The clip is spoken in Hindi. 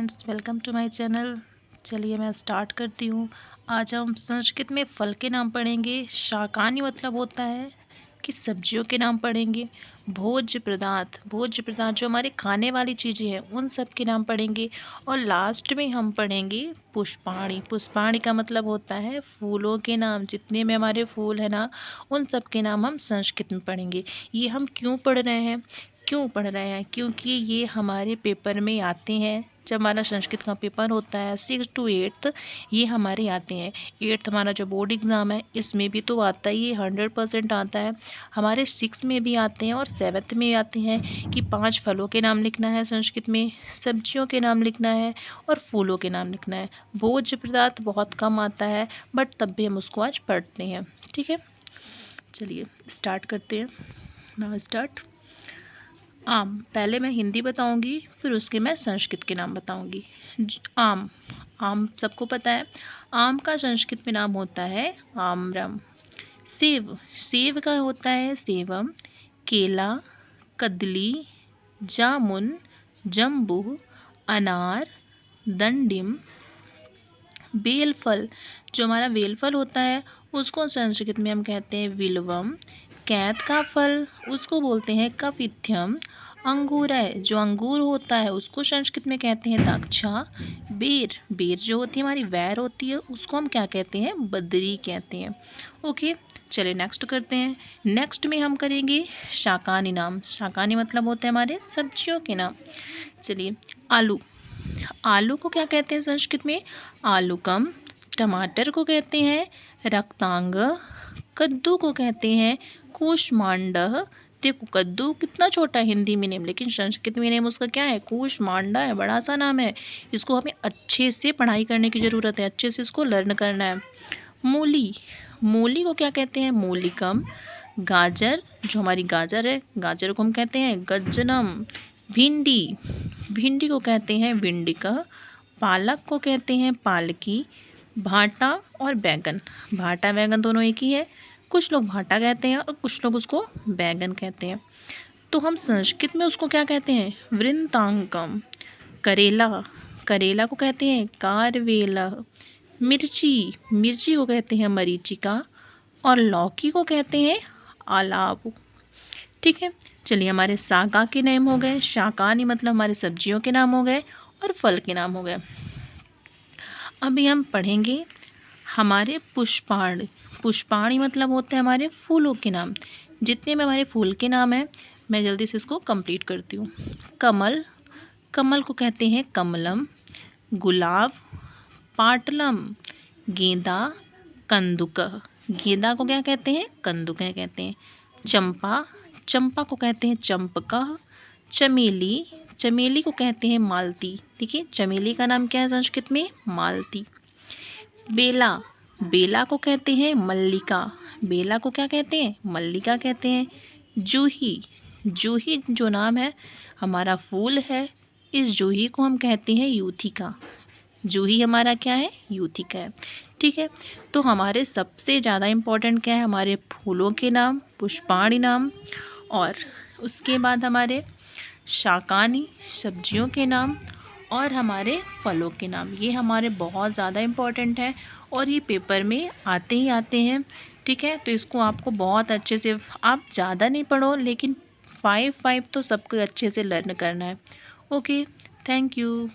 Friends, welcome to my channel. चलिए मैं स्टार्ट करती हूँ। आज हम संस्कृत में फल के नाम पढ़ेंगे। शाकानी मतलब होता है कि सब्जियों के नाम पढ़ेंगे। भोज्य पदार्थ जो हमारे खाने वाली चीज़ें हैं उन सब के नाम पढ़ेंगे। और लास्ट में हम पढ़ेंगे पुष्पाणी का मतलब होता है फूलों के नाम। जितने में हमारे फूल हैं ना, उन सब के नाम हम संस्कृत में पढ़ेंगे। ये हम क्यों पढ़ रहे हैं क्योंकि ये हमारे पेपर में आते हैं। जब हमारा संस्कृत का पेपर होता है 6 to 8, ये हमारे आते हैं। 8th हमारा जो बोर्ड एग्ज़ाम है इसमें भी तो आता ही है, 100% आता है। हमारे 6 में भी आते हैं और 7th में आते हैं कि 5 फलों के नाम लिखना है संस्कृत में, सब्जियों के नाम लिखना है और फूलों के नाम लिखना है। भोज्य पदार्थ बहुत कम आता है, बट तब भी हम उसको आज पढ़ते हैं। ठीक है, चलिए स्टार्ट करते हैं। Now start. आम, पहले मैं हिंदी बताऊंगी, फिर उसके मैं संस्कृत के नाम बताऊंगी। आम सबको पता है। आम का संस्कृत में नाम होता है आम्रम। सेब का होता है सेवम। केला, कदली, जामुन, जम्बू, अनार, दंडिम। बेलफल, जो हमारा बेलफल होता है उसको संस्कृत में हम कहते हैं विल्वम। कैत का फल उसको बोलते हैं कपिथ्यम। अंगूर है, जो अंगूर होता है उसको संस्कृत में कहते हैं दाक्षा। बेर जो होती है हमारी वैर होती है उसको हम क्या कहते हैं, बदरी कहते हैं। ओके, चलिए नेक्स्ट करते हैं। नेक्स्ट में हम करेंगे शाकानी नाम। शाकानी मतलब होते हैं हमारे सब्जियों के नाम। चलिए, आलू को क्या कहते हैं संस्कृत में, आलूकम। टमाटर को कहते हैं रक्तांग। कद्दू को कहते हैं कूष्मांडः। देखो कद्दू कितना छोटा है हिंदी में नेम, लेकिन संस्कृत में नेम उसका क्या है, कूष्मांडा है, बड़ा सा नाम है। इसको हमें अच्छे से पढ़ाई करने की ज़रूरत है, अच्छे से इसको लर्न करना है। मूली को क्या कहते हैं, मूलिकम। गाजर, जो हमारी गाजर है, गाजर को हम कहते हैं गज्जनम। भिंडी को कहते हैं विंडिका। पालक को कहते हैं पालकी। भाटा और बैंगन, भाटा बैंगन दोनों एक ही है। कुछ लोग भाटा कहते हैं और कुछ लोग उसको बैंगन कहते हैं। तो हम संस्कृत में उसको क्या कहते हैं, वृंतांकम। करेला को कहते हैं कारवेला। मिर्ची को कहते हैं मरीचिका। और लौकी को कहते हैं आलाव। ठीक है, चलिए हमारे शाका के नाम हो गए। शाकानी मतलब हमारे सब्जियों के नाम हो गए और फल के नाम हो गए। अभी हम पढ़ेंगे हमारे पुष्पाणी मतलब होते हैं हमारे फूलों के नाम। जितने में हमारे फूल के नाम हैं मैं जल्दी से इसको कंप्लीट करती हूँ। कमल को कहते हैं कमलम। गुलाब, पाटलम। गेंदा, कंदुक। गेंदा को क्या कहते हैं, कंदुक कहते हैं। चंपा को कहते हैं चंपका। चमेली को कहते हैं मालती। देखिए चमेली का नाम क्या है संस्कृत में, मालती। बेला को कहते हैं मल्लिका। बेला को क्या कहते हैं, मल्लिका कहते हैं। जूही जो नाम है हमारा फूल है, इस जूही को हम कहते हैं यूथिका। जूही हमारा क्या है, यूथिका है। ठीक है, तो हमारे सबसे ज़्यादा इम्पोर्टेंट क्या है, हमारे फूलों के नाम, पुष्पाणी नाम, और उसके बाद हमारे शाकानी सब्जियों के नाम और हमारे फलों के नाम। ये हमारे बहुत ज़्यादा इम्पोर्टेंट है और ये पेपर में आते ही आते हैं। ठीक है, तो इसको आपको बहुत अच्छे से, आप ज़्यादा नहीं पढ़ो लेकिन 5 तो सबको अच्छे से लर्न करना है। Okay, thank you.